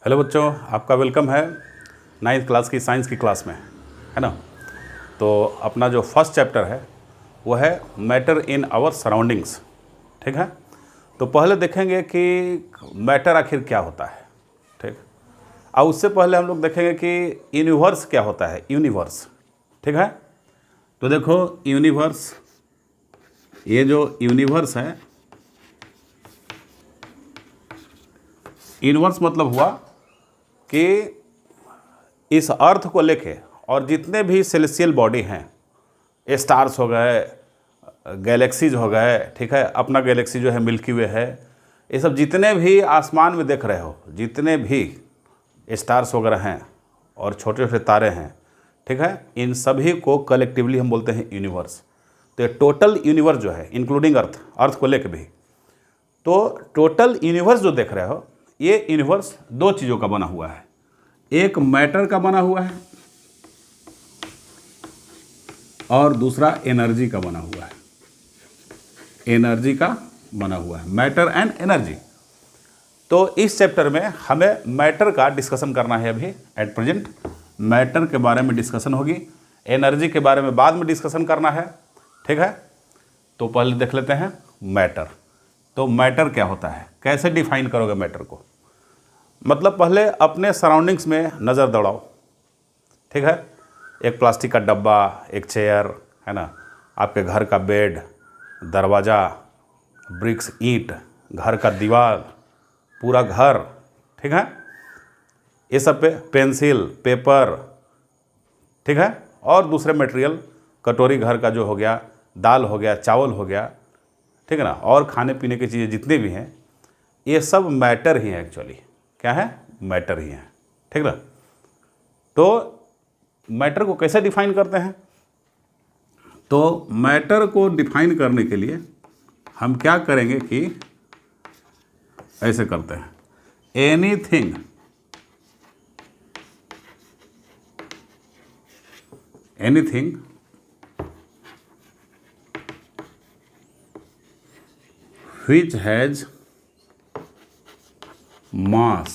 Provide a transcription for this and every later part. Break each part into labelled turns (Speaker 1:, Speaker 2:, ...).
Speaker 1: Hello बच्चों, आपका welcome है 9th क्लास की साइंस की क्लास में, है ना। तो अपना जो फर्स्ट चैप्टर है वो है मैटर इन आवर सराउंडिंग्स, ठीक है। तो पहले देखेंगे कि मैटर आखिर क्या होता है, ठीक। और उससे पहले हम लोग देखेंगे कि यूनिवर्स क्या होता है, यूनिवर्स, ठीक है। तो देखो यूनिवर्स, ये जो यूनिवर्स है, यूनिवर्स मतलब हुआ कि इस अर्थ को लेके और जितने भी सेलेस्टियल बॉडी हैं, स्टार्स हो गए, गैलेक्सीज हो गए, ठीक है, अपना गैलेक्सी जो है मिल्की वे है, ये सब जितने भी आसमान में देख रहे हो, जितने भी स्टार्स वगैरह हैं और छोटे छोटे तारे हैं, ठीक है, इन सभी को कलेक्टिवली हम बोलते हैं यूनिवर्स। तो ये टोटल यूनिवर्स जो है इंक्लूडिंग अर्थ को लेके भी, तो टोटल यूनिवर्स जो देख रहे हो, ये यूनिवर्स दो चीज़ों का बना हुआ है। एक मैटर का बना हुआ है और दूसरा एनर्जी का बना हुआ है। एनर्जी का बना हुआ है, मैटर एंड एनर्जी। तो इस चैप्टर में हमें मैटर का डिस्कशन करना है। अभी एट प्रेजेंट मैटर के बारे में डिस्कशन होगी, एनर्जी के बारे में बाद में डिस्कशन करना है, ठीक है। तो पहले देख लेते हैं मैटर। तो मैटर क्या होता है, कैसे डिफाइन करोगे मैटर को। मतलब पहले अपने सराउंडिंग्स में नज़र दौड़ाओ, ठीक है। एक प्लास्टिक का डब्बा, एक चेयर, है ना, आपके घर का बेड, दरवाज़ा, ब्रिक्स, ईंट, घर का दीवार, पूरा घर, ठीक है, ये सब पे पेंसिल, पेपर, ठीक है, और दूसरे मटेरियल, कटोरी घर का जो हो गया, दाल हो गया, चावल हो गया, ठीक है ना, और खाने पीने की चीज़ें जितने भी हैं, ये सब मैटर ही हैं। एक्चुअली क्या है, मैटर ही है, ठीक ना। तो मैटर को कैसे डिफाइन करते हैं, तो मैटर को डिफाइन करने के लिए हम क्या करेंगे कि ऐसे करते हैं, anything anything which has mass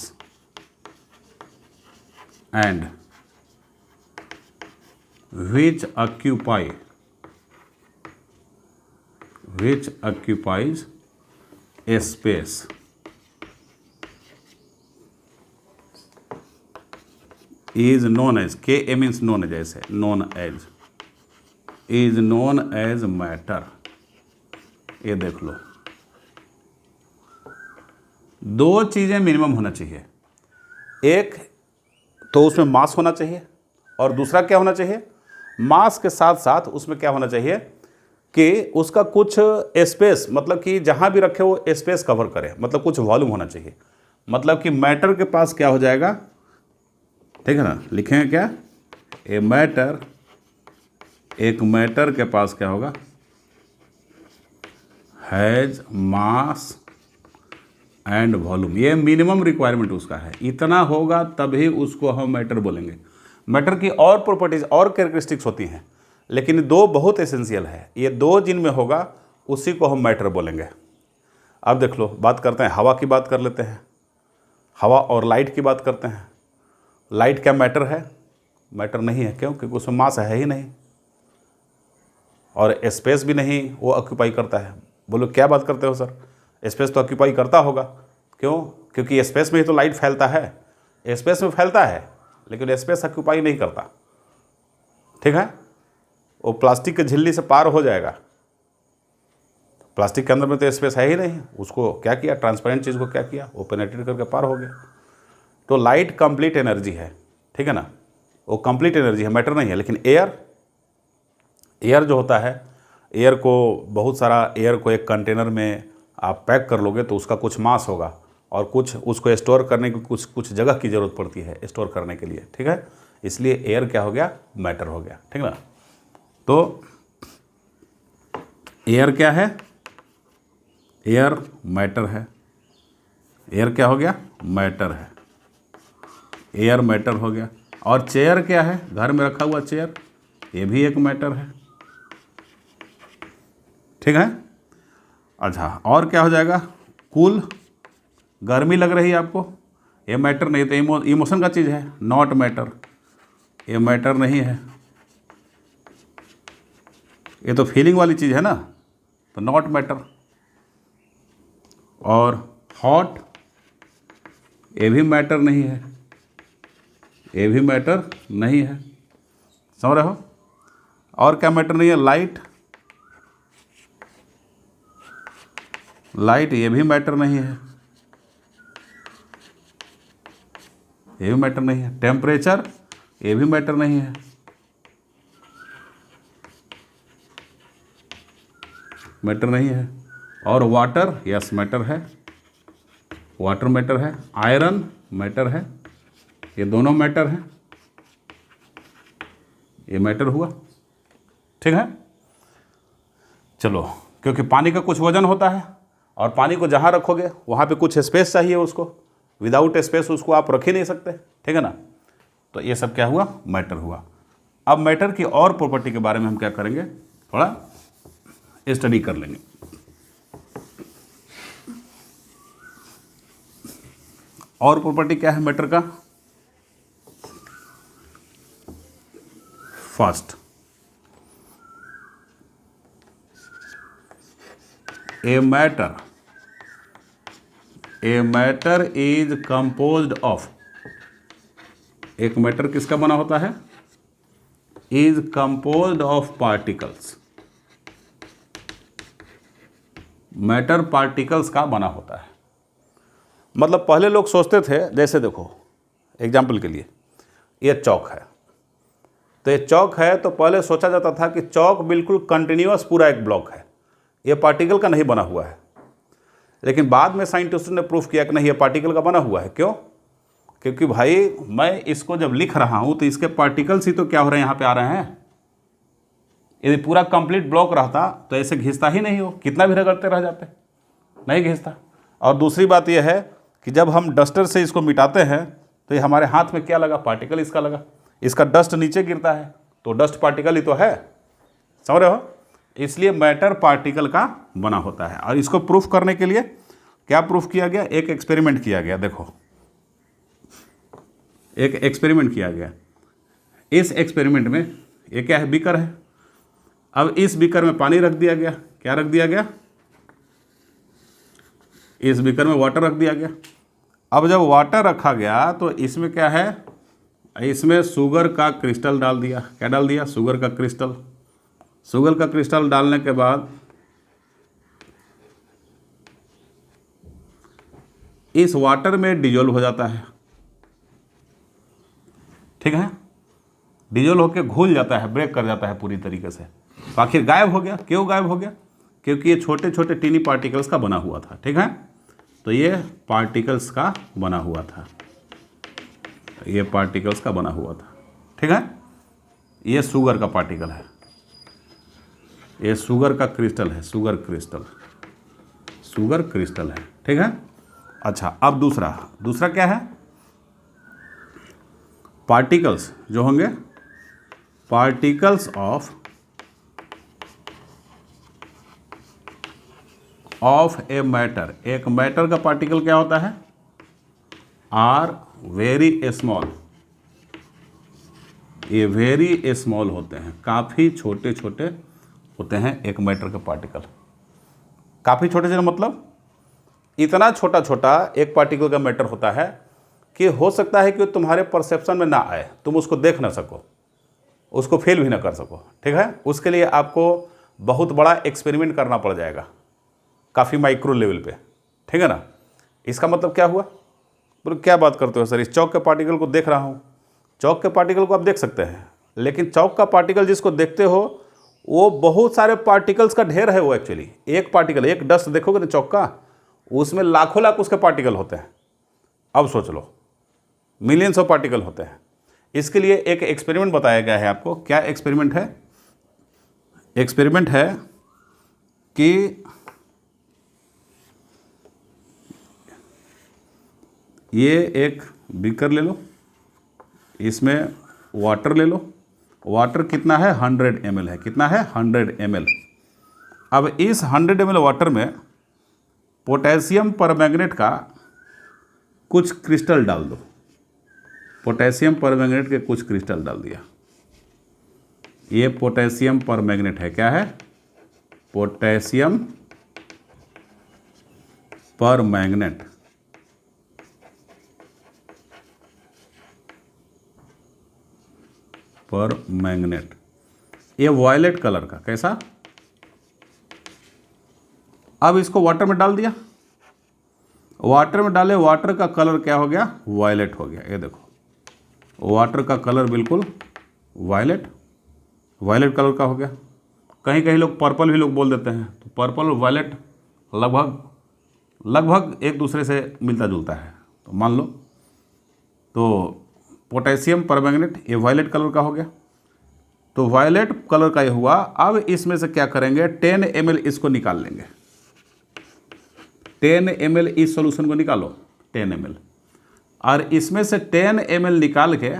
Speaker 1: and which occupies a space is known as, Ka means known as, ऐसे known as, is known as matter। ये देख लो, दो चीज़ें मिनिमम होना चाहिए। एक तो उसमें मास होना चाहिए और दूसरा क्या होना चाहिए, मास के साथ साथ उसमें क्या होना चाहिए कि उसका कुछ स्पेस, मतलब कि जहाँ भी रखे वो स्पेस कवर करे, मतलब कुछ वॉल्यूम होना चाहिए। मतलब कि मैटर के पास क्या हो जाएगा, ठीक है ना, लिखेंगे क्या, एक मैटर के पास क्या होगा, हैज मास एंड वॉल्यूम। ये मिनिमम रिक्वायरमेंट उसका है, इतना होगा तभी उसको हम मैटर बोलेंगे। मैटर की और प्रॉपर्टीज और कैरेक्टरिस्टिक्स होती हैं, लेकिन दो बहुत एसेंशियल है, ये दो जिनमें होगा उसी को हम मैटर बोलेंगे। अब देख लो, बात करते हैं, हवा की बात कर लेते हैं, हवा और लाइट की बात करते हैं। लाइट क्या मैटर है, मैटर नहीं है, क्यों, क्योंकि उसमें मास है ही नहीं और स्पेस भी नहीं वो ऑक्यूपाई करता है। बोलो क्या बात करते हो सर, स्पेस तो ऑक्यूपाई करता होगा, क्यों, क्योंकि स्पेस में ही तो लाइट फैलता है, स्पेस में फैलता है लेकिन स्पेस ऑक्यूपाई नहीं करता, ठीक है। वो प्लास्टिक के झिल्ली से पार हो जाएगा, प्लास्टिक के अंदर में तो स्पेस है ही नहीं, उसको क्या किया, ट्रांसपेरेंट चीज़ को क्या किया, वो पेनेट्रेट करके पार हो गया। तो लाइट कंप्लीट एनर्जी है, ठीक है ना, वो कंप्लीट एनर्जी है, मैटर नहीं है। लेकिन एयर जो होता है, एयर को बहुत सारा एयर को एक कंटेनर में आप पैक कर लोगे तो उसका कुछ मास होगा और कुछ उसको स्टोर करने की कुछ जगह की ज़रूरत पड़ती है स्टोर करने के लिए, ठीक है। इसलिए एयर क्या हो गया, मैटर हो गया, ठीक ना। तो एयर क्या है, एयर मैटर है, एयर क्या हो गया, मैटर है, एयर मैटर हो गया। और चेयर क्या है, घर में रखा हुआ चेयर, ये भी एक मैटर है, ठीक है। अच्छा, और क्या हो जाएगा, कूल, गर्मी लग रही है आपको, ये मैटर नहीं, तो इमोशन का चीज़ है, नॉट मैटर, ये मैटर नहीं है, ये तो फीलिंग वाली चीज़ है ना, तो नॉट मैटर। और हॉट, ये भी मैटर नहीं है, ये भी मैटर नहीं है, समझ रहे हो। और क्या मैटर नहीं है, लाइट, लाइट ये भी मैटर नहीं है, ये भी मैटर नहीं है। टेम्परेचर, ये भी मैटर नहीं है, मैटर नहीं है। और वाटर, यस मैटर है, वाटर मैटर है। आयरन मैटर है, ये दोनों मैटर हैं, ये मैटर हुआ, ठीक है। चलो, क्योंकि पानी का कुछ वजन होता है और पानी को जहाँ रखोगे वहाँ पे कुछ स्पेस चाहिए उसको, विदाउट स्पेस उसको आप रख ही नहीं सकते, ठीक है ना। तो ये सब क्या हुआ, मैटर हुआ। अब मैटर की और प्रॉपर्टी के बारे में हम क्या करेंगे, थोड़ा स्टडी कर लेंगे। और प्रॉपर्टी क्या है मैटर का, first, a matter is composed of, एक मैटर किसका बना होता है, is composed of particles, matter particles का बना होता है। मतलब पहले लोग सोचते थे, जैसे देखो एग्जाम्पल के लिए ये चौक है, तो ये चौक है तो पहले सोचा जाता था कि चौक बिल्कुल कंटिन्यूअस पूरा एक ब्लॉक है, ये पार्टिकल का नहीं बना हुआ है। लेकिन बाद में साइंटिस्टों ने प्रूफ किया कि नहीं, ये पार्टिकल का बना हुआ है। क्यों? क्योंकि भाई मैं इसको जब लिख रहा हूँ तो इसके पार्टिकल्स ही तो क्या हो रहे हैं, यहाँ पे आ रहे हैं। यदि पूरा कंप्लीट ब्लॉक रहता तो ऐसे घिसता ही नहीं हो, कितना भी रगड़ते रह जाते, नहीं घिसता। और दूसरी बात यह है कि जब हम डस्टर से इसको मिटाते हैं तो ये हमारे हाथ में क्या लगा, पार्टिकल इसका लगा, इसका डस्ट नीचे गिरता है तो डस्ट पार्टिकल ही तो है, समझ रहे हो। इसलिए मैटर पार्टिकल का बना होता है। और इसको प्रूफ करने के लिए क्या प्रूफ किया गया, एक एक्सपेरिमेंट किया गया। देखो एक एक्सपेरिमेंट किया गया, इस एक्सपेरिमेंट में ये क्या है, बीकर है। अब इस बीकर में पानी रख दिया गया, क्या रख दिया गया, इस बीकर में वाटर रख दिया गया। अब जब वाटर रखा गया तो इसमें क्या है, इसमें शुगर का क्रिस्टल डाल दिया। क्या डाल दिया, शुगर का क्रिस्टल। शुगर का क्रिस्टल डालने के बाद इस वाटर में डिजोल्व हो जाता है, ठीक है, डिजोल्व होकर घुल जाता है, ब्रेक कर जाता है पूरी तरीके से। तो आखिर गायब हो गया। क्यों गायब हो गया? क्योंकि ये छोटे छोटे टीनी पार्टिकल्स का बना हुआ था, ठीक है। तो ये पार्टिकल्स का बना हुआ था, ये पार्टिकल्स का बना हुआ था, ठीक है। ये शुगर का पार्टिकल है, ये शुगर का क्रिस्टल है, शुगर क्रिस्टल, शुगर क्रिस्टल है, ठीक है। अच्छा, अब दूसरा क्या है, पार्टिकल्स जो होंगे, पार्टिकल्स ऑफ ए मैटर। एक मैटर का पार्टिकल क्या होता है, आर वेरी स्मॉल, ये वेरी स्मॉल होते हैं, काफ़ी छोटे छोटे होते हैं एक मैटर के पार्टिकल। काफ़ी छोटे छोटे मतलब इतना छोटा छोटा एक पार्टिकल का मैटर होता है कि हो सकता है कि तुम्हारे परसेप्शन में ना आए, तुम उसको देख ना सको, उसको फील भी ना कर सको, ठीक है। उसके लिए आपको बहुत बड़ा एक्सपेरिमेंट करना पड़ जाएगा, काफ़ी माइक्रो लेवल पे, ठीक है ना। इसका मतलब क्या हुआ, बोलो क्या बात करते हो सर, इस चौक के पार्टिकल को देख रहा हूँ। चौक के पार्टिकल को आप देख सकते हैं, लेकिन चौक का पार्टिकल जिसको देखते हो वो बहुत सारे पार्टिकल्स का ढेर है। वो एक्चुअली एक पार्टिकल, एक डस्ट देखोगे ना चौक का, उसमें लाखों लाख उसके पार्टिकल होते हैं। अब सोच लो, मिलियंस ऑफ पार्टिकल होते हैं। इसके लिए एक एक्सपेरिमेंट बताया गया है आपको। क्या एक्सपेरिमेंट है? एक्सपेरिमेंट है कि ये एक बीकर ले लो, इसमें वाटर ले लो। वाटर कितना है, 100 ml है। कितना है, 100 ml। अब इस 100 ml वाटर में पोटेशियम परमैंगनेट का कुछ क्रिस्टल डाल दो, पोटेशियम परमैंगनेट के कुछ क्रिस्टल डाल दिया। ये पोटेशियम परमैंगनेट है, क्या है? Potassium permanganate. परमैंगनेट, ये वॉयलेट कलर का, कैसा? अब इसको वाटर में डाल दिया, वाटर में डाले, वाटर का कलर क्या हो गया? वायलेट हो गया। ये देखो, वाटर का कलर बिल्कुल वायलेट, वायलेट कलर का हो गया। कहीं कहीं लोग पर्पल भी लोग बोल देते हैं, तो पर्पल और वायलेट लगभग एक दूसरे से मिलता जुलता है, तो मान लो। तो पोटेशियम परमैंगनेट ये वायलेट कलर का हो गया। तो वायलेट कलर का ये हुआ। अब इसमें से क्या करेंगे? 10 ml इसको निकाल लेंगे। 10 ml इस सॉल्यूशन को निकालो, 10 ml, और इसमें से 10 ml निकाल के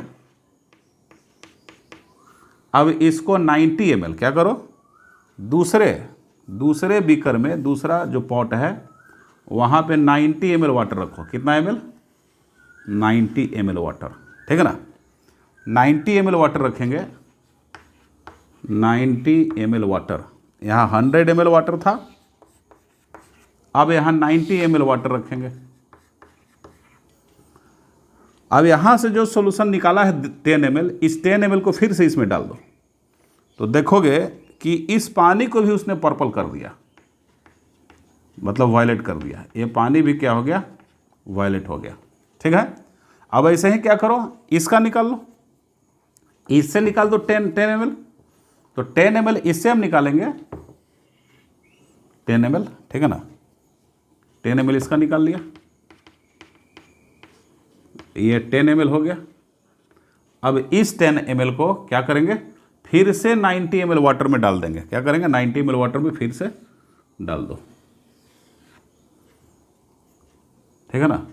Speaker 1: अब इसको 90 ml क्या करो? दूसरे बीकर में, दूसरा जो पॉट है वहाँ पे 90 ml वाटर रखो। कितना ml? 90 ml वाटर, ठीक है ना? 90 ml वाटर रखेंगे, 90 ml वाटर। यहाँ 100 ml वाटर था, अब यहाँ 90 ml वाटर रखेंगे। अब यहाँ से जो सॉल्यूशन निकाला है 10 ml, इस 10 ml को फिर से इसमें डाल दो, तो देखोगे कि इस पानी को भी उसने पर्पल कर दिया, मतलब वायलेट कर दिया। ये पानी भी क्या हो गया? वायलेट हो गया, ठीक है। अब ऐसे ही क्या करो? इसका निकाल लो, इससे निकाल दो 10 ml। तो 10 ml इससे हम निकालेंगे 10 ml, ठीक है ना? 10 ml इसका निकाल लिया, ये 10 ml हो गया। अब इस 10 ml को क्या करेंगे? फिर से 90 ml वाटर में डाल देंगे। क्या करेंगे? 90 ml वाटर में फिर से डाल दो, ठीक है ना?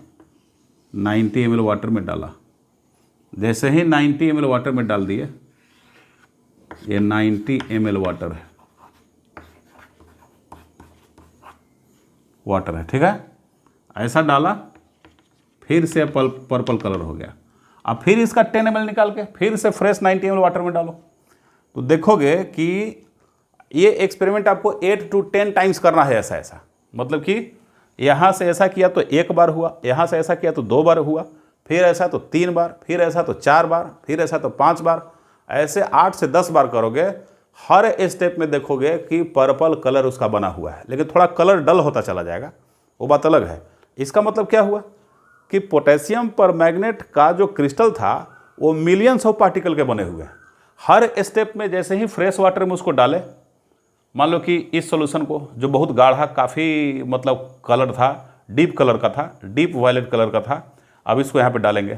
Speaker 1: 90 ml वाटर में डाला, जैसे ही 90 ml वाटर में डाल दिए, ये 90 ml वाटर है, ठीक है। ऐसा डाला, फिर से पर्पल कलर हो गया। अब फिर इसका 10 ml निकाल के फिर से फ्रेश 90 ml वाटर में डालो, तो देखोगे कि ये एक्सपेरिमेंट आपको 8 to 10 टाइम्स करना है। ऐसा मतलब कि यहाँ से ऐसा किया तो एक बार हुआ, यहाँ से ऐसा किया तो 2 बार हुआ, फिर ऐसा तो 3 बार, फिर ऐसा तो 4 बार, फिर ऐसा तो 5 बार, ऐसे 8 से 10 बार करोगे। हर स्टेप में देखोगे कि पर्पल कलर उसका बना हुआ है, लेकिन थोड़ा कलर डल होता चला जाएगा, वो बात अलग है। इसका मतलब क्या हुआ कि पोटेशियम परमैंगनेट का जो क्रिस्टल था वो मिलियंस ऑफ पार्टिकल के बने हुए हैं। हर स्टेप में जैसे ही फ्रेश वाटर में उसको डाले, मान लो कि इस सॉल्यूशन को, जो बहुत गाढ़ा काफ़ी मतलब कलर था, डीप कलर का था, डीप वायलेट कलर का था, अब इसको यहाँ पे डालेंगे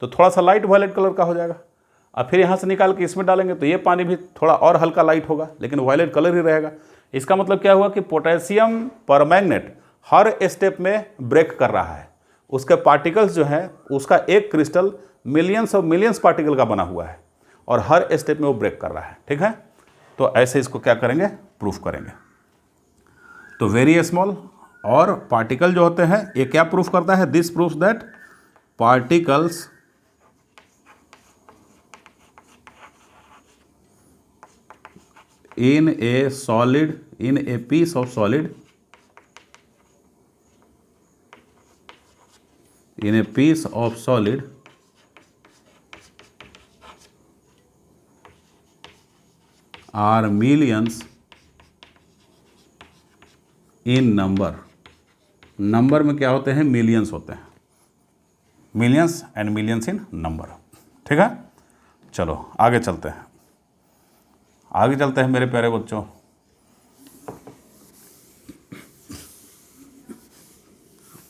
Speaker 1: तो थोड़ा सा लाइट वायलेट कलर का हो जाएगा। अब फिर यहाँ से निकाल के इसमें डालेंगे तो ये पानी भी थोड़ा और हल्का लाइट होगा, लेकिन वायलेट कलर ही रहेगा। इसका मतलब क्या हुआ कि पोटेशियम परमैंगनेट हर स्टेप में ब्रेक कर रहा है। उसके पार्टिकल्स जो हैं, उसका एक क्रिस्टल मिलियंस पार्टिकल का बना हुआ है और हर स्टेप में वो ब्रेक कर रहा है, ठीक है। तो ऐसे इसको क्या करेंगे? प्रूफ करेंगे। तो वेरी स्मॉल और पार्टिकल जो होते हैं, ये क्या प्रूफ करता है? This proves that particles in a solid, in a piece of solid, in a piece of solid are millions in number। Number में क्या होते हैं? मिलियंस होते हैं, millions and millions in number, ठीक है। चलो आगे चलते हैं, आगे चलते हैं मेरे प्यारे बच्चों।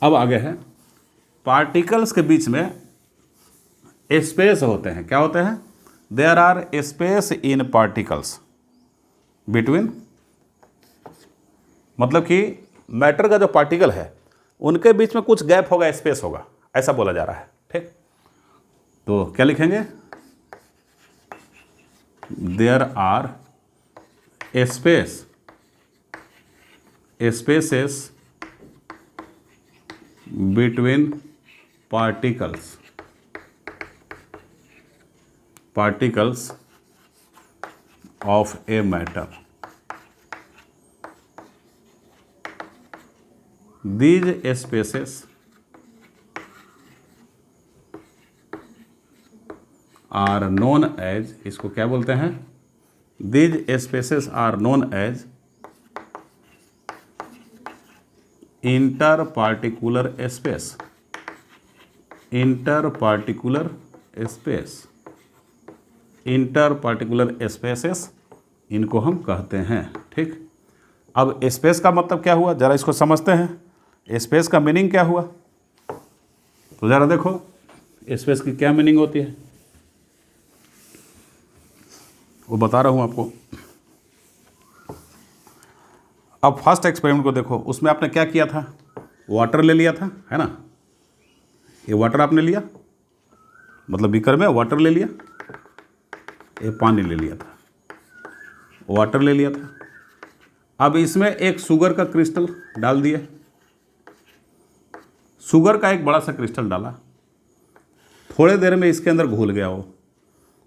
Speaker 1: अब आगे है पार्टिकल्स के बीच में स्पेस होते हैं। क्या होते हैं? There are space in particles between, मतलब कि मैटर का जो पार्टिकल है उनके बीच में कुछ गैप होगा, स्पेस होगा, ऐसा बोला जा रहा है, ठीक। तो क्या लिखेंगे? There are spaces between particles of a matter. These spaces are known as, इसको क्या बोलते हैं? These spaces are known as interparticular space. Interparticular spaces इनको हम कहते हैं। ठीक, अब स्पेस का मतलब क्या हुआ, जरा इसको समझते हैं। स्पेस का मीनिंग क्या हुआ, तो जरा देखो स्पेस की क्या मीनिंग होती है, वो बता रहा हूं आपको। अब फर्स्ट एक्सपेरिमेंट को देखो, उसमें आपने क्या किया था, वाटर ले लिया था, है ना। ये वाटर आपने लिया, मतलब बीकर में वाटर ले लिया, ये पानी ले लिया था, वाटर ले लिया था। अब इसमें एक शुगर का क्रिस्टल डाल दिया, शुगर का एक बड़ा सा क्रिस्टल डाला, थोड़े देर में इसके अंदर घुल गया वो।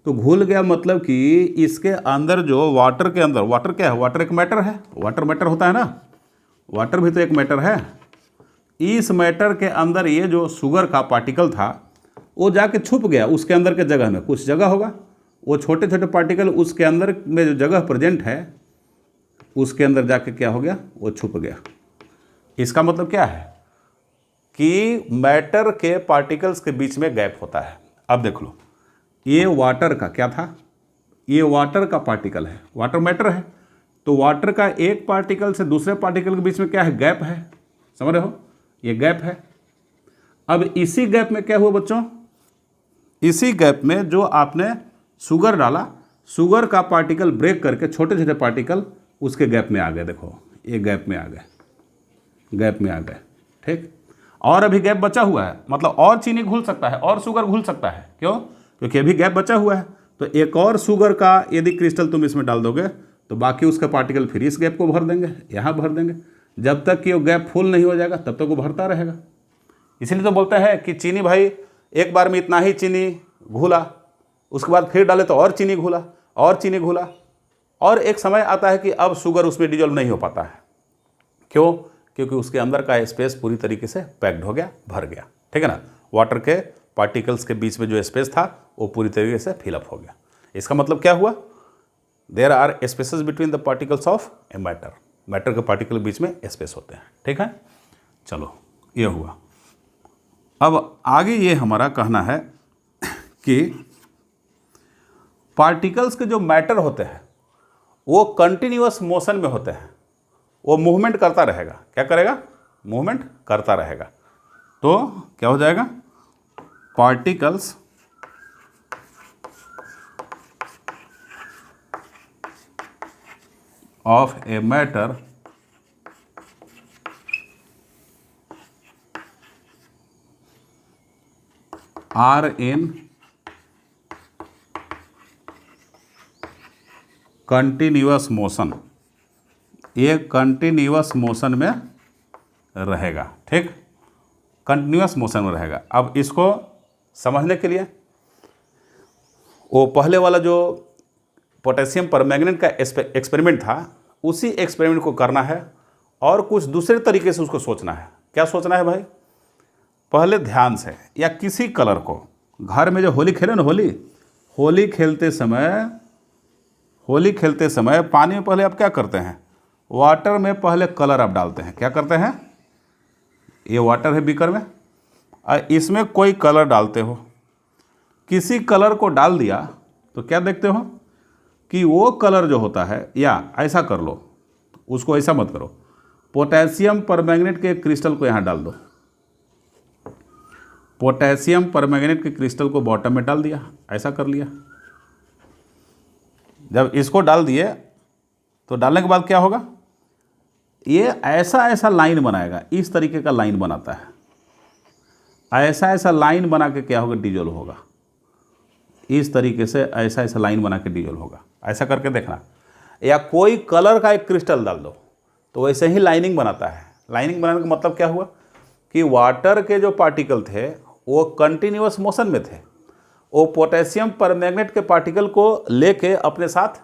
Speaker 1: तो घुल गया मतलब कि इसके अंदर जो वाटर के अंदर, वाटर क्या है, वाटर एक मैटर है, वाटर मैटर होता है ना, वाटर भी तो एक मैटर है। इस मैटर के अंदर ये जो शुगर का पार्टिकल था वो जाके छुप गया, उसके अंदर के जगह में कुछ जगह होगा, वो छोटे छोटे पार्टिकल उसके अंदर में जो जगह प्रेजेंट है उसके अंदर जाके क्या हो गया, वो छुप गया। इसका मतलब क्या है कि मैटर के पार्टिकल्स के बीच में गैप होता है। अब देख लो, ये वाटर का क्या था, ये वाटर का पार्टिकल है, वाटर मैटर है, तो वाटर का एक पार्टिकल से दूसरे पार्टिकल के बीच में क्या है, गैप है, समझ रहे हो, ये गैप है। अब इसी गैप में क्या हुआ बच्चों, इसी गैप में जो आपने शुगर डाला, शुगर का पार्टिकल ब्रेक करके छोटे छोटे पार्टिकल उसके गैप में आ गए। देखो ये गैप में आ गए, गैप में आ गए। ठीक, और अभी गैप बचा हुआ है, मतलब और चीनी घुल सकता है और शुगर घुल सकता है। क्यों, क्योंकि अभी गैप बचा हुआ है। तो एक और शुगर का यदि क्रिस्टल तुम इसमें डाल दोगे तो बाकी उसका पार्टिकल फिर इस गैप को भर देंगे, यहाँ भर देंगे, जब तक कि वो गैप फुल नहीं हो जाएगा तब तक वो भरता रहेगा। इसीलिए तो बोलते हैं कि चीनी भाई एक बार में इतना ही चीनी घुला, उसके बाद फिर डाले तो और चीनी घुला, और चीनी घुला, और एक समय आता है कि अब शुगर उसमें डिजोल्व नहीं हो पाता है। क्यों, क्योंकि उसके अंदर का स्पेस पूरी तरीके से पैक्ड हो गया, भर गया। ठीक है ना, वाटर के पार्टिकल्स के बीच में जो स्पेस था वो पूरी तरीके से फिलअप हो गया। इसका मतलब क्या हुआ, there are spaces between the particles of a matter, matter के पार्टिकल के बीच में स्पेस होते हैं। ठीक है, चलो ये हुआ। अब आगे ये हमारा कहना है कि पार्टिकल्स के जो मैटर होते हैं वो कंटिन्यूअस मोशन में होते हैं, वो मूवमेंट करता रहेगा। क्या करेगा, मूवमेंट करता रहेगा। तो क्या हो जाएगा, particles of a matter are in continuous motion, ये कंटिन्यूअस मोशन में रहेगा। ठीक, कंटिन्यूअस मोशन में रहेगा। अब इसको समझने के लिए वो पहले वाला जो पोटेशियम परमैंगनेट का एक्सपेरिमेंट था उसी एक्सपेरिमेंट को करना है और कुछ दूसरे तरीके से उसको सोचना है। क्या सोचना है भाई, पहले ध्यान से, या किसी कलर को घर में जो होली खेले ना, होली खेलते समय पानी में पहले आप क्या करते हैं, वाटर में पहले कलर आप डालते हैं। क्या करते हैं, ये वाटर है बीकर में, और इसमें कोई कलर डालते हो, किसी कलर को डाल दिया तो क्या देखते हो कि वो कलर जो होता है, या ऐसा कर लो, उसको ऐसा मत करो, पोटेशियम परमैंगनेट के क्रिस्टल को यहाँ डाल दो, पोटेशियम परमैंगनेट के क्रिस्टल को बॉटम में डाल दिया, ऐसा कर लिया। जब इसको डाल दिए तो डालने के बाद क्या होगा, ये ऐसा लाइन बनाएगा, इस तरीके का लाइन बनाता है, ऐसा लाइन बना के क्या होगा, डिजोल्व होगा। इस तरीके से ऐसा लाइन बना के डिजोल्व होगा। ऐसा करके देखना, या कोई कलर का एक क्रिस्टल डाल दो तो वैसे ही लाइनिंग बनाता है। लाइनिंग बनाने का मतलब क्या हुआ कि वाटर के जो पार्टिकल थे वो कंटिन्यूअस मोशन में थे, वो पोटेशियम परमैंगनेट के पार्टिकल को लेके अपने साथ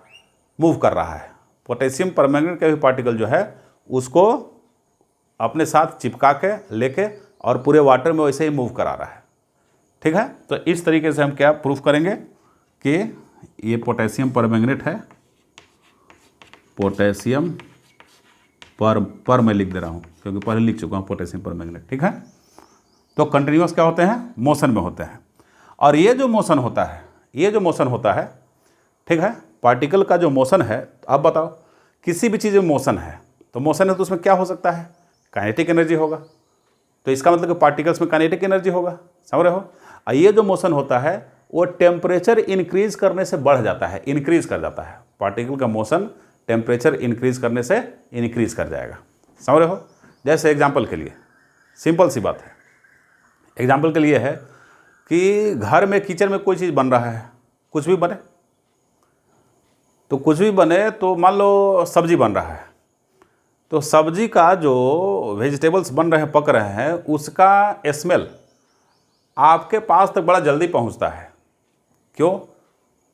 Speaker 1: मूव कर रहा है। पोटेशियम परमैंगनेट का भी पार्टिकल जो है उसको अपने साथ चिपका के लेके और पूरे वाटर में वैसे ही मूव करा रहा है। ठीक है, तो इस तरीके से हम क्या प्रूफ करेंगे कि ये पोटेशियम परमैंगनेट है, पोटेशियम पर मैं लिख दे रहा हूँ क्योंकि पहले लिख चुका हूँ पोटेशियम परमैंगनेट। ठीक है, तो कंटिन्यूअस क्या होते हैं, मोशन में होते हैं। और ये जो मोशन होता है, ये जो मोशन होता है, ठीक है, पार्टिकल का जो मोशन है, अब बताओ किसी भी चीज़ में मोशन है तो मोशन है तो उसमें क्या हो सकता है, काइनेटिक एनर्जी होगा। तो इसका मतलब कि पार्टिकल्स में काइनेटिक एनर्जी होगा, समझ रहे हो। और ये जो मोशन होता है वो टेम्परेचर इंक्रीज करने से बढ़ जाता है, इंक्रीज कर जाता है। पार्टिकल का मोशन टेम्परेचर इंक्रीज करने से इंक्रीज कर जाएगा, समझ रहे हो। जैसे एग्जांपल के लिए, सिंपल सी बात है, एग्जांपल के लिए है कि घर में किचन में कोई चीज़ बन रहा है, कुछ भी बने, तो कुछ भी बने तो मान लो सब्जी बन रहा है, तो सब्जी का जो वेजिटेबल्स बन रहे हैं, पक रहे हैं, उसका स्मेल आपके पास तक बड़ा जल्दी पहुंचता है। क्यों?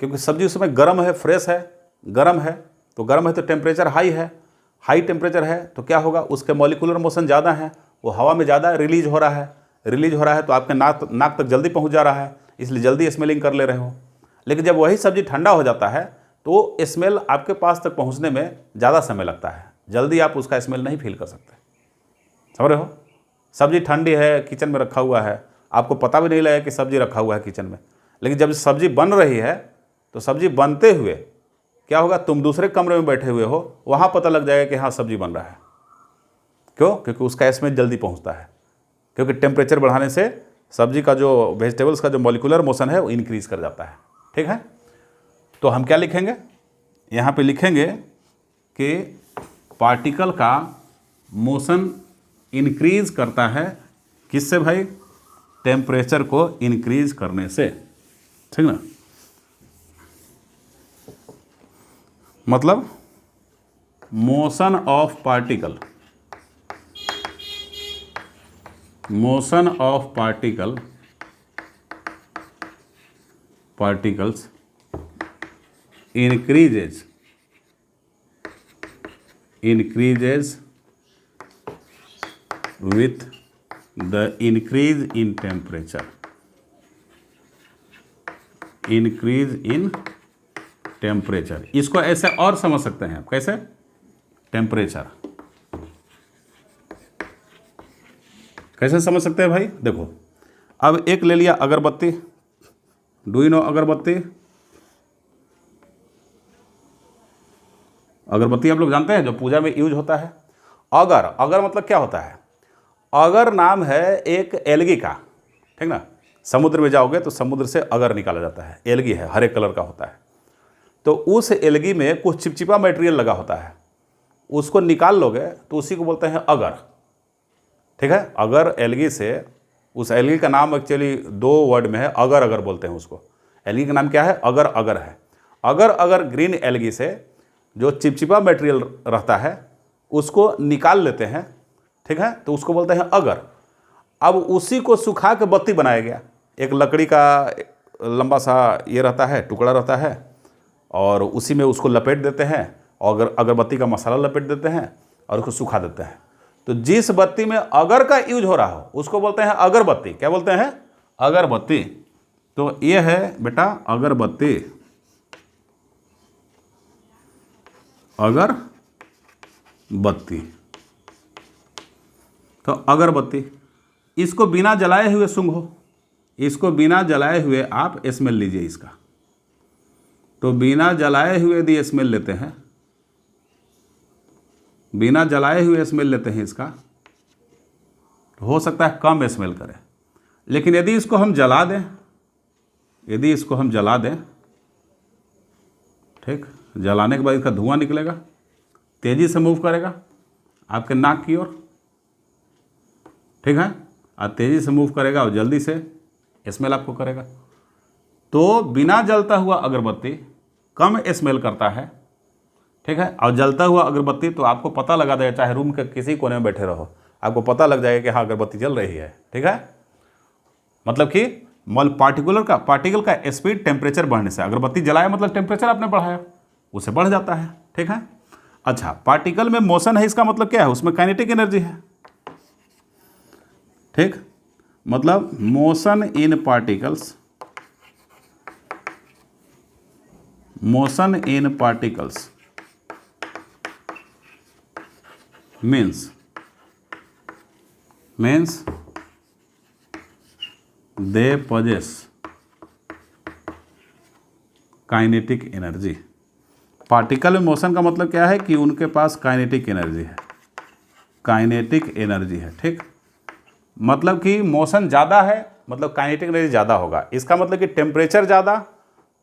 Speaker 1: क्योंकि सब्जी उस समय गर्म है, फ्रेश है, गर्म है, तो गर्म है तो टेम्परेचर हाई है, हाई टेम्परेचर है तो क्या होगा, उसके मॉलिक्यूलर मोशन ज़्यादा है, वो हवा में ज़्यादा रिलीज हो रहा है, रिलीज हो रहा है तो आपके नाक तक जल्दी पहुंच जा रहा है, इसलिए जल्दी स्मेलिंग कर ले रहे हो। लेकिन जब वही सब्जी ठंडा हो जाता है तो स्मेल आपके पास तक पहुंचने में ज़्यादा समय लगता है, जल्दी आप उसका स्मेल नहीं फील कर सकते, समझ रहे हो। सब्जी ठंडी है, किचन में रखा हुआ है, आपको पता भी नहीं लगा कि सब्जी रखा हुआ है किचन में, लेकिन जब सब्जी बन रही है तो सब्जी बनते हुए क्या होगा, तुम दूसरे कमरे में बैठे हुए हो, वहाँ पता लग जाएगा कि हाँ सब्जी बन रहा है। क्यों? क्योंकि उसका स्मेल जल्दी पहुँचता है, क्योंकि टेम्परेचर बढ़ाने से सब्जी का जो वेजिटेबल्स का जो मॉलिक्यूलर मोशन है वो इंक्रीज कर जाता है। ठीक है, तो हम क्या लिखेंगे, यहाँ पे लिखेंगे कि पार्टिकल का मोशन इंक्रीज करता है, किससे भाई, टेम्परेचर को इंक्रीज करने से। ठीक ना, मतलब motion of particle, motion of particles increases with the increase in temperature, increase in temperature। इसको ऐसे और समझ सकते हैं आप, कैसे, टेम्परेचर कैसे समझ सकते हैं भाई, देखो अब एक ले लिया अगरबत्ती, डू यू नो अगरबत्ती, अगरबत्ती आप लोग जानते हैं जो पूजा में यूज होता है। अगर, अगर मतलब क्या होता है, अगर नाम है एक एल्गी का, ठीक ना, समुद्र में जाओगे तो समुद्र से अगर निकाला जाता है, एल्गी है, हरे कलर का होता है, तो उस एल्गी में कुछ चिपचिपा मटेरियल लगा होता है, उसको निकाल लोगे तो उसी को बोलते हैं अगर। ठीक है, अगर एल्गी से, उस एल्गी का नाम एक्चुअली दो वर्ड में है, अगर अगर बोलते हैं उसको। एल्गी का नाम क्या है, अगर अगर है। अगर अगर ग्रीन एल्गी से जो चिपचिपा मटेरियल रहता है उसको निकाल लेते हैं, ठीक है, तो उसको बोलते हैं अगर। अब उसी को सुखा के बत्ती बनाया गया, एक लकड़ी का लंबा सा ये रहता है, टुकड़ा रहता है, और उसी में उसको लपेट देते हैं और अगरबत्ती का मसाला लपेट देते हैं और उसको सुखा देते हैं। तो जिस बत्ती में अगर का यूज हो रहा हो उसको बोलते हैं अगरबत्ती। क्या बोलते हैं, अगरबत्ती। तो ये है बेटा अगरबत्ती, अगरबत्ती। तो अगरबत्ती, इसको बिना जलाए हुए सूंघो, इसको बिना जलाए हुए आप स्मेल लीजिए इसका। तो बिना जलाए हुए यदि स्मेल लेते हैं, बिना जलाए हुए स्मेल लेते हैं इसका, तो हो सकता है कम स्मेल करे। लेकिन यदि इसको हम जला दें, यदि इसको हम जला दें, ठीक, जलाने के बाद इसका धुआं निकलेगा, तेजी से मूव करेगा आपके नाक की ओर, ठीक है, और तेजी से मूव करेगा और जल्दी से स्मेल आपको करेगा। तो बिना जलता हुआ अगरबत्ती कम स्मेल करता है, ठीक है, और जलता हुआ अगरबत्ती तो आपको पता लगा देगा, चाहे रूम के किसी कोने में बैठे रहो, आपको पता लग जाएगा कि हाँ अगरबत्ती जल रही है। ठीक है, मतलब कि पार्टिकल का स्पीड टेम्परेचर बढ़ने से, अगरबत्ती जलाया मतलब टेम्परेचर आपने बढ़ाया, उसे बढ़ जाता है। ठीक है। अच्छा, पार्टिकल में मोशन है, इसका मतलब क्या है, उसमें काइनेटिक एनर्जी है। ठीक, मतलब motion in particles, motion in particles means they possess kinetic energy. Particle में मोशन का मतलब क्या है कि उनके पास काइनेटिक एनर्जी है, काइनेटिक एनर्जी है। ठीक, मतलब कि मोशन ज़्यादा है मतलब काइनेटिक एनर्जी ज़्यादा होगा। इसका मतलब कि टेम्परेचर ज़्यादा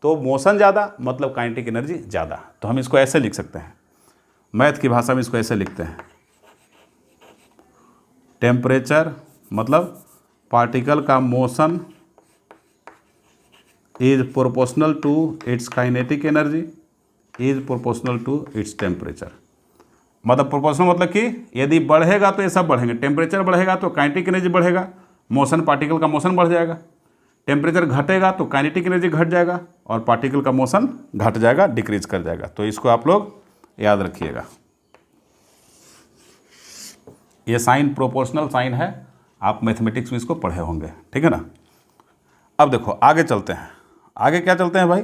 Speaker 1: तो मोशन ज़्यादा मतलब काइनेटिक एनर्जी ज़्यादा। तो हम इसको ऐसे लिख सकते हैं, मैथ की भाषा में इसको ऐसे लिखते हैं, टेम्परेचर मतलब पार्टिकल का motion is proportional to its kinetic energy is proportional to its temperature. मतलब प्रोपोर्शनल मतलब कि यदि बढ़ेगा तो ये सब बढ़ेंगे, टेम्परेचर बढ़ेगा तो काइनेटिक एनर्जी बढ़ेगा, मोशन पार्टिकल का मोशन बढ़ जाएगा, टेम्परेचर घटेगा तो काइनेटिक एनर्जी घट जाएगा और पार्टिकल का मोशन घट जाएगा, डिक्रीज कर जाएगा। तो इसको आप लोग याद रखिएगा, ये साइन प्रोपोर्शनल साइन है, आप मैथमेटिक्स में इसको पढ़े होंगे। ठीक है ना। अब देखो आगे चलते हैं, आगे क्या चलते हैं भाई,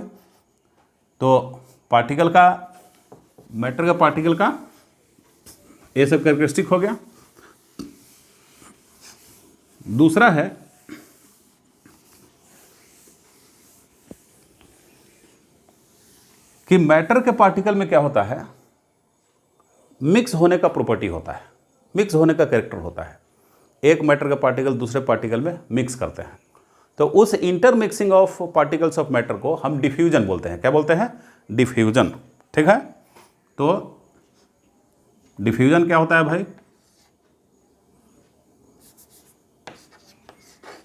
Speaker 1: तो पार्टिकल का, मैटर का, पार्टिकल का ये सब कैरेक्टरिस्टिक हो गया। दूसरा है कि मैटर के पार्टिकल में क्या होता है, मिक्स होने का प्रॉपर्टी होता है, मिक्स होने का कैरेक्टर होता है। एक मैटर का पार्टिकल दूसरे पार्टिकल में मिक्स करते हैं, तो उस intermixing of particles of matter को हम डिफ्यूजन बोलते हैं। क्या बोलते हैं, डिफ्यूजन। ठीक है। तो डिफ्यूजन क्या होता है भाई,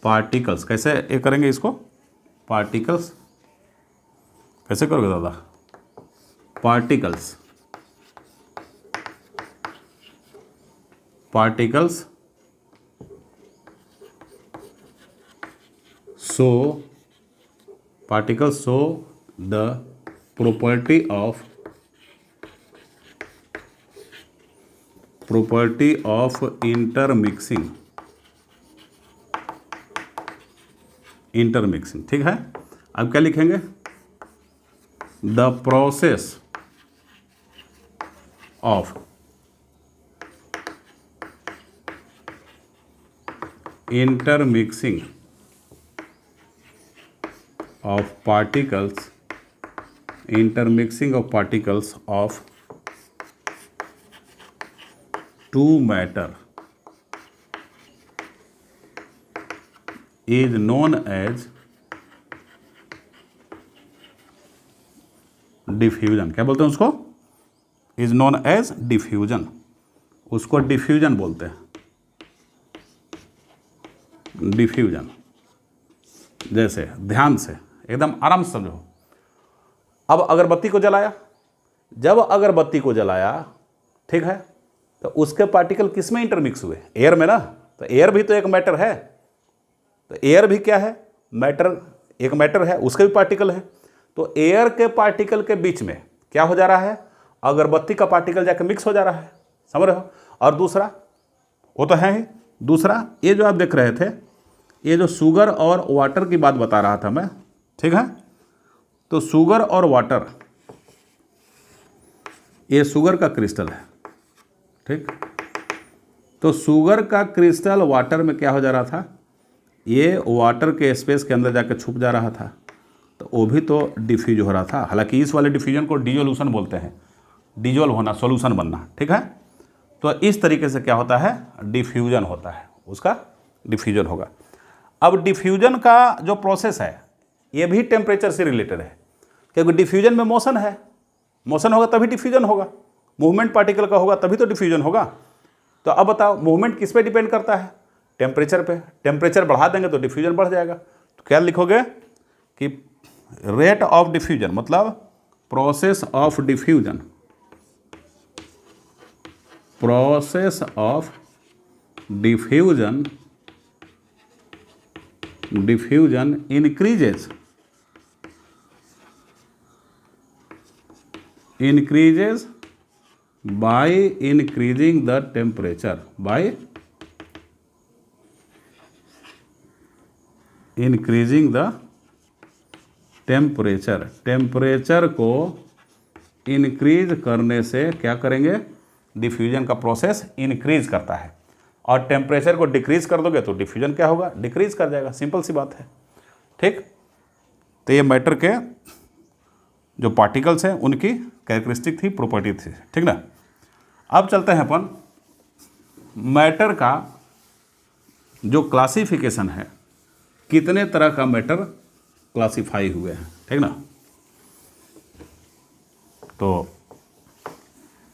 Speaker 1: पार्टिकल्स, कैसे ये करेंगे इसको, पार्टिकल्स कैसे करोगे दादा, particles so particles show the property of intermixing। ठीक है। अब क्या लिखेंगे, the process of intermixing of particles of two matter is known as diffusion. क्या बोलते हैं उसको, इज नोन एज डिफ्यूजन, उसको डिफ्यूजन बोलते हैं, डिफ्यूजन। जैसे ध्यान से एकदम आराम से समझो, अब अगरबत्ती को जलाया, जब अगरबत्ती को जलाया, ठीक है, तो उसके पार्टिकल किस में इंटरमिक्स हुए, एयर में ना। तो एयर भी तो एक मैटर है, तो एयर भी क्या है, मैटर, एक मैटर है, उसके भी पार्टिकल है। तो एयर के पार्टिकल के बीच में क्या हो जा रहा है, अगरबत्ती का पार्टिकल जाकर मिक्स हो जा रहा है, समझ रहे हो। और दूसरा वो तो है ही, दूसरा ये जो आप देख रहे थे, ये जो शुगर और वाटर की बात बता रहा था मैं, ठीक है। तो शुगर और वाटर, ये शुगर का क्रिस्टल है, ठीक। तो शुगर का क्रिस्टल वाटर में क्या हो जा रहा था, ये वाटर के स्पेस के अंदर जाकर छुप जा रहा था, तो वो भी तो डिफ्यूज हो रहा था। हालांकि इस वाले डिफ्यूजन को डिसोल्यूशन बोलते हैं, डिजोल्व होना, सॉल्यूशन बनना, ठीक है। तो इस तरीके से क्या होता है, डिफ्यूजन होता है, उसका डिफ्यूजन होगा। अब डिफ्यूजन का जो प्रोसेस है ये भी टेम्परेचर से रिलेटेड है, क्योंकि डिफ्यूजन में मोशन है, मोशन होगा तभी डिफ्यूजन होगा, मूवमेंट पार्टिकल का होगा तभी तो डिफ्यूजन होगा। तो अब बताओ मूवमेंट किस पे डिपेंड करता है, टेम्परेचर पे। टेम्परेचर बढ़ा देंगे तो डिफ्यूजन बढ़ जाएगा। तो क्या लिखोगे कि रेट ऑफ डिफ्यूजन मतलब process of diffusion, process of diffusion diffusion increases by increasing the temperature, by increasing the temperature। Temperature को इंक्रीज करने से क्या करेंगे, डिफ्यूजन का प्रोसेस इंक्रीज करता है। और टेम्परेचर को डिक्रीज कर दोगे तो डिफ्यूजन क्या होगा, डिक्रीज कर जाएगा। सिंपल सी बात है, ठीक। तो ये मैटर के जो पार्टिकल्स हैं उनकी कैरेक्टरिस्टिक थी, प्रॉपर्टी थी, ठीक ना। अब चलते हैं अपन मैटर का जो क्लासिफिकेशन है, कितने तरह का मैटर क्लासिफाई हुए हैं, ठीक ना। तो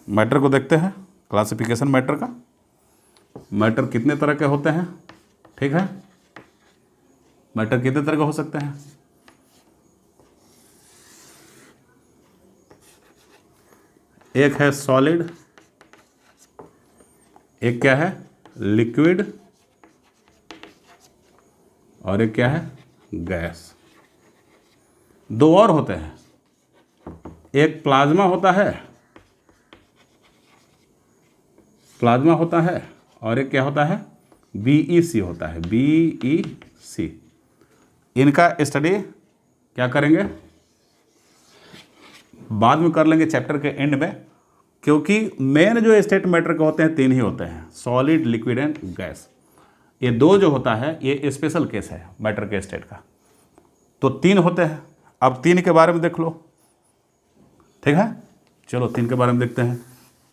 Speaker 1: मैटर को देखते हैं, क्लासिफिकेशन मैटर का। मैटर कितने तरह के होते हैं, ठीक है। मैटर कितने तरह के हो सकते हैं, एक है सॉलिड, एक क्या है लिक्विड, और एक क्या है गैस। दो और होते हैं, एक प्लाज्मा होता है, प्लाज्मा होता है, और एक क्या होता है BEC होता है, BEC। इनका स्टडी क्या करेंगे, बाद में कर लेंगे चैप्टर के एंड में, क्योंकि मेन जो स्टेट मैटर के होते हैं तीन ही होते हैं, सॉलिड, लिक्विड एंड गैस। ये दो जो होता है ये स्पेशल केस है मैटर के स्टेट का। तो तीन होते हैं, अब तीन के बारे में देख लो, ठीक है। चलो तीन के बारे में देखते हैं।